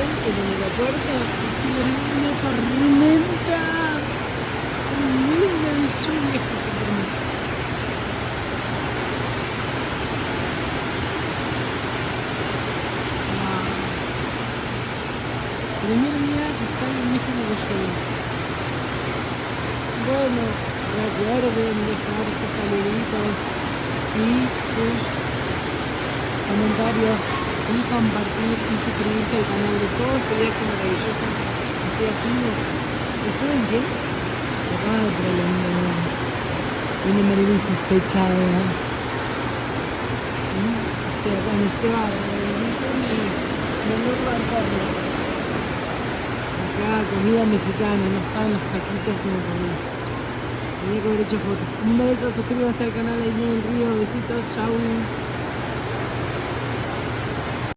hoy en el aeropuerto, una tormenta tremenda de lluvia, escucha por mí. Wow. Primer día que está en México con lluvia. Bueno, recuerden dejar sus saluditos y sus comentarios y compartir y suscribirse al canal de todo este viaje maravilloso que estoy haciendo. ¿Y saben qué? Se acaba de prolongar. Viene Marilu sospechada. Con este barrio, no lo bancarlo. Acá comida mexicana, no saben los taquitos como comida. Tenía que haber hecho fotos. Un beso, suscríbanse al canal de Niña del Río. Besitos, chau.